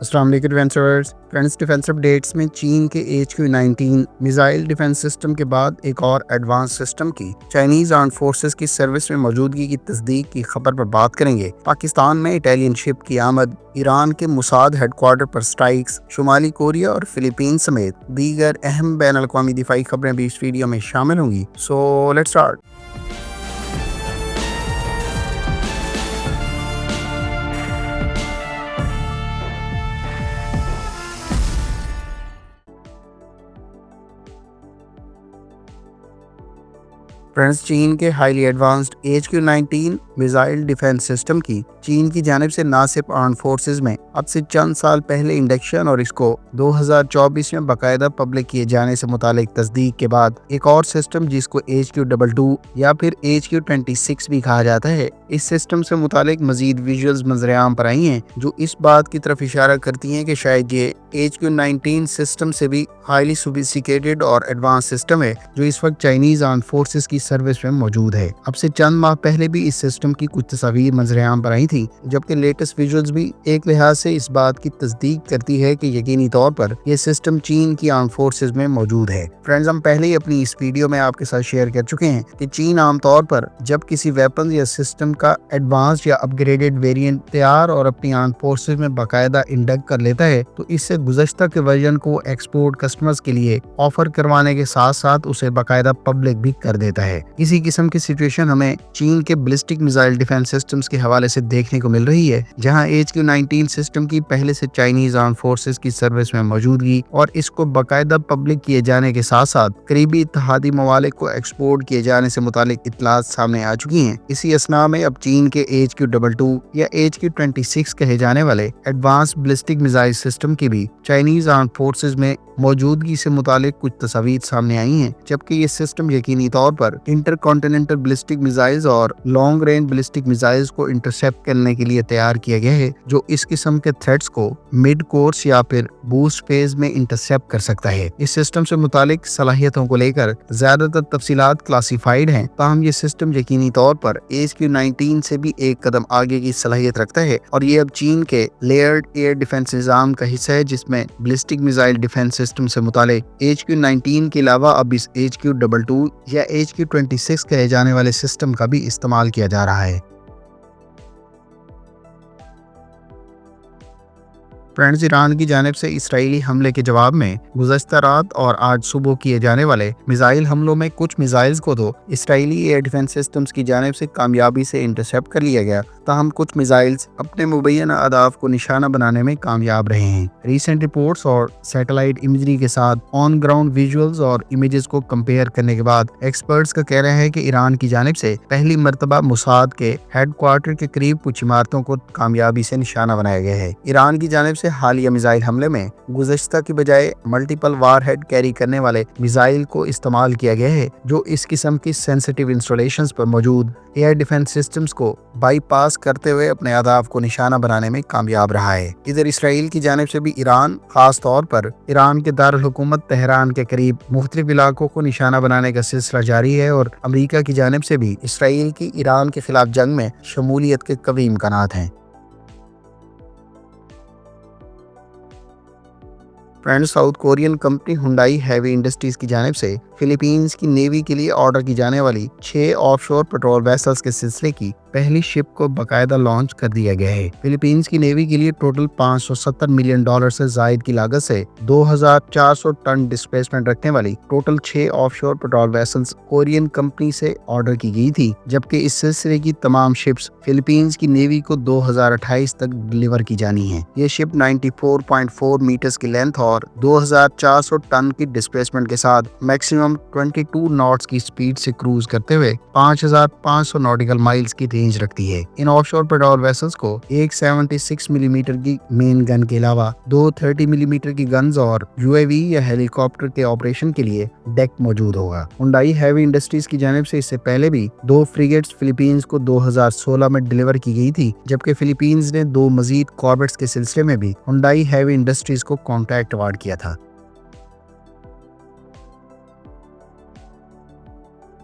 السلام علیکم friends defence updates میں چین کے HQ-19 میزائل ڈیفینس سسٹم کے بعد ایک اور ایڈوانس سسٹم کی چائنیز آرمڈ فورسز کی سروس میں موجودگی کی تصدیق کی خبر پر بات کریں گے۔ پاکستان میں اٹالین شپ کی آمد، ایران کے موساد ہیڈ کوارٹر پر سٹرائکس، شمالی کوریا اور فلپین سمیت دیگر اہم بین الاقوامی دفاعی خبریں بھی اس ویڈیو میں شامل ہوں گی۔ So let's start. فرینڈس، چین کے highly advanced HQ-19 missile defence system کی چین کی جانب سے نہ صرف آرمڈ فورسز میں اب سے چند سال پہلے انڈکشن اور اس کو 2024 میں باقاعدہ پبلک کیے جانے سے متعلق تصدیق کے بعد ایک اور سسٹم جس کو HQ-22 یا پھر HQ-26 بھی کہا جاتا ہے، اس سسٹم سے متعلق مزید ویژولز منظر عام پر آئی ہیں جو اس بات کی طرف اشارہ کرتی ہیں کہ شاید یہ HQ-19 سسٹم سے بھی ہائیلی سوفسٹیکیٹڈ اور ایڈوانس سسٹم ہے جو اس وقت چائنیز آرمڈ فورسز کی سروس میں موجود ہے۔ اب سے چند ماہ پہلے بھی اس سسٹم کی کچھ تصاویر منظر عام پر آئی تھیں، جبکہ لیٹسٹ ویژولز بھی ایک لحاظ سے اس بات کی تصدیق کرتی ہے کہ یقینی طور پر یہ سسٹم چین کی آرمڈ فورسز میں موجود ہے۔ فرینڈز، ہم پہلے ہی اپنی اس ویڈیو میں آپ کے ساتھ شیئر کر چکے ہیں کہ چین عام طور پر جب کسی ویپن یا سسٹم کا ایڈوانس یا اپ گریڈڈ ویریئنٹ تیار اور اپنی آرمڈ فورسز میں باقاعدہ انڈکٹ کر لیتا ہے تو اس سے گزشتہ کے ورژن کو ایکسپورٹ کسٹمرز کے لیے آفر کروانے کے ساتھ ساتھ اسے باقاعدہ پبلک بھی کر دیتا ہے۔ اسی قسم کی سچویشن ہمیں چین کے بیلسٹک میزائل ڈیفینس سسٹمز کے حوالے سے دیکھنے کو مل رہی ہے، جہاں HQ-19 سسٹم کی پہلے سے چائنیز آرمڈ فورسز کی سروس میں موجودگی اور اس کو باقاعدہ پبلک کیے جانے کے ساتھ ساتھ قریبی اتحادی ممالک کو ایکسپورٹ کیے جانے سے متعلق اطلاعات سامنے آ چکی ہیں۔ اسی اثنا میں اب چین کے HQ-22 یا HQ-26 کہے جانے والے ایڈوانس بیلسٹک میزائل سسٹم کی بھی چائنیز آرمڈ فورسز میں موجودگی سے متعلق کچھ تصاویر سامنے آئی ہیں، جبکہ یہ سسٹم یقینی طور پر انٹر کانٹیننٹل بیلسٹک میزائلز اور لانگ رینج بیلسٹک میزائلز کو انٹرسیپٹ کرنے کے لیے تیار کیا گیا ہے، جو اس قسم کے تھریٹس کو مڈ کورس یا پھر بوسٹ فیز میں انٹرسیپٹ کر سکتا ہے۔ اس سسٹم سے متعلق صلاحیتوں کو لے کر زیادہ تر تفصیلات کلاسیفائڈ ہیں، تاہم یہ سسٹم یقینی طور پر HQ-19 سے بھی ایک قدم آگے کی صلاحیت رکھتا ہے اور یہ اب چین کے لیئرڈ ایئر ڈیفنس نظام کا حصہ ہے، جس میں بیلسٹک میزائل ڈیفنس سسٹم سے متعلق HQ-19 کے علاوہ اب اس HQ-22 یا HQ-26 کہے جانے والے سسٹم کا بھی استعمال کیا جا رہا ہے۔ فرینڈز، ایران کی جانب سے اسرائیلی حملے کے جواب میں گزشتہ رات اور آج صبح کیے جانے والے میزائل حملوں میں کچھ میزائلز کو تو اسرائیلی ایئر ڈیفنس سسٹمز کی جانب سے کامیابی سے انٹرسیپٹ کر لیا گیا، تاہم کچھ میزائلز اپنے مبینہ اہداف کو نشانہ بنانے میں کامیاب رہے ہیں۔ ریسنٹ رپورٹس اور سیٹلائٹ امیجری کے ساتھ آن گراؤنڈ ویژولز اور امیجز کو کمپیئر کرنے کے بعد ایکسپرٹس کا کہنا ہے کہ ایران کی جانب سے پہلی مرتبہ موساد کے ہیڈ کوارٹر کے قریب کچھ عمارتوں کو کامیابی سے نشانہ بنایا گیا ہے۔ ایران کی جانب سے حالیہ میزائل حملے میں گزشتہ کی بجائے ملٹیپل وار ہیڈ کیری کرنے والے میزائل کو استعمال کیا گیا ہے، جو اس قسم کی سینسٹیو انسٹالیشنز پر موجود ایئر ڈیفنس سسٹمز کو بائی پاس کرتے ہوئے اپنے اہداف کو نشانہ بنانے میں کامیاب رہا ہے۔ ادھر اسرائیل کی جانب سے بھی ایران، خاص طور پر ایران کے دارالحکومت تہران کے قریب مختلف علاقوں کو نشانہ بنانے کا سلسلہ جاری ہے اور امریکہ کی جانب سے بھی اسرائیل کی ایران کے خلاف جنگ میں شمولیت کے قوی امکانات ہیں۔ Friends, south Korean company Hyundai heavy industries کی جانب سے فلپینز کی نیوی کے لیے آرڈر کی جانے والی 6 آف شور پٹرول ویسلز کے سلسلے کی پہلی شپ کو باقاعدہ لانچ کر دیا گیا ہے۔ فلپینز کی نیوی کے لیے ٹوٹل $570 ملین سے زائد کی لاگت سے 2400 ٹن ڈسپلیسمنٹ رکھنے والی ٹوٹل 6 آف شور پٹرول ویسلز کورین کمپنی سے آرڈر کی گئی تھی، جبکہ اس سلسلے کی تمام شپس فلپینز کی نیوی کو 2028 تک ڈلیور کی جانی ہیں۔ یہ شپ 94.4 میٹرز کی لینتھ اور 2400 ٹن کی ڈسپلیسمنٹ کے ساتھ میکسیمم 22 ناٹس کی سپیڈ سے کروز کرتے ہوئے 5500 ناٹیکل مائلز کی رینج رکھتی ہے۔ ان آف شور پٹرول ویسلز کو ایک 76 ملی میٹر کی مین گن کے علاوہ 2 30 ملی میٹر کی گنز اور UAV یا ہیلی کاپٹر کے آپریشن کے لیے ڈیک موجود ہوگا۔ ہنڈائی ہیوی انڈسٹریز کی جانب سے اس سے پہلے بھی 2 فریگیٹس فلپینز کو 2016 میں ڈلیور کی گئی تھی، جبکہ فلپینز نے 2 مزید کاربیٹس کے سلسلے میں بھی ہنڈائی ہیوی انڈسٹریز کو کانٹریکٹ اوارڈ کیا تھا۔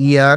ER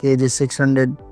KJ-600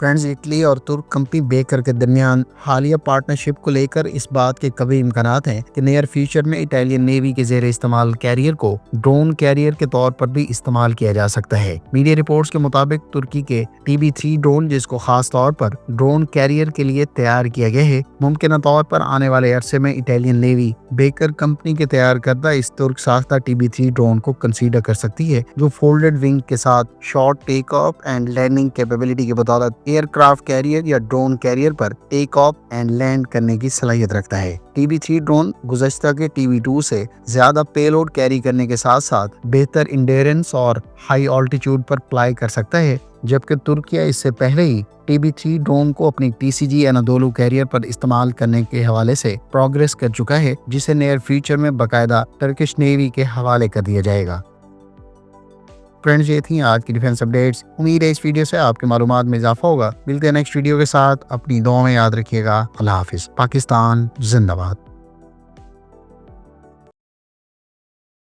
فرینڈز، اٹلی اور ترک کمپنی بیکر کے درمیان حالیہ پارٹنرشپ کو لے کر اس بات کے قوی امکانات ہیں کہ نیئر فیوچر میں اٹالین نیوی کے زیر استعمال کیریئر کو ڈرون کیریئر کے طور پر بھی استعمال کیا جا سکتا ہے۔ میڈیا رپورٹس کے مطابق ترکی کے TB3 ڈرون، جس کو خاص طور پر ڈرون کیریئر کے لیے تیار کیا گیا ہے، ممکنہ طور پر آنے والے عرصے میں اٹالین نیوی بیکر کمپنی کے تیار کردہ اس ترک ساختہ TB3 ڈرون کو کنسیڈر کر سکتی ہے، جو فولڈڈ ونگ کے ساتھ short take off and landing capability کے بدولت ایئر کرافٹ کیریئر یا ڈرون کیریئر پر ٹیک آف اینڈ لینڈ کرنے کی صلاحیت رکھتا ہے۔ TB3 ڈرون گزشتہ کے TB2 سے زیادہ پے لوڈ کیری کرنے کے ساتھ ساتھ بہتر انڈیرنس اور ہائی آلٹیٹیوڈ پر فلائی کر سکتا ہے، جبکہ ترکیہ اس سے پہلے ہی TB3 ڈرون کو اپنی TCG انادولو کیریئر پر استعمال کرنے کے حوالے سے پروگریس کر چکا ہے، جسے نیئر فیوچر میں باقاعدہ ٹرکش نیوی کے حوالے کر دیا جائے گا۔ فرینڈز، یہ تھیں آج کی ڈیفنس اپڈیٹس۔ امید ہے اس ویڈیو سے آپ کے معلومات میں اضافہ ہوگا۔ ملتے ہیں نیکسٹ ویڈیو کے ساتھ، اپنی دعاؤں میں یاد رکھیے گا۔ اللہ حافظ۔ پاکستان زندہ باد۔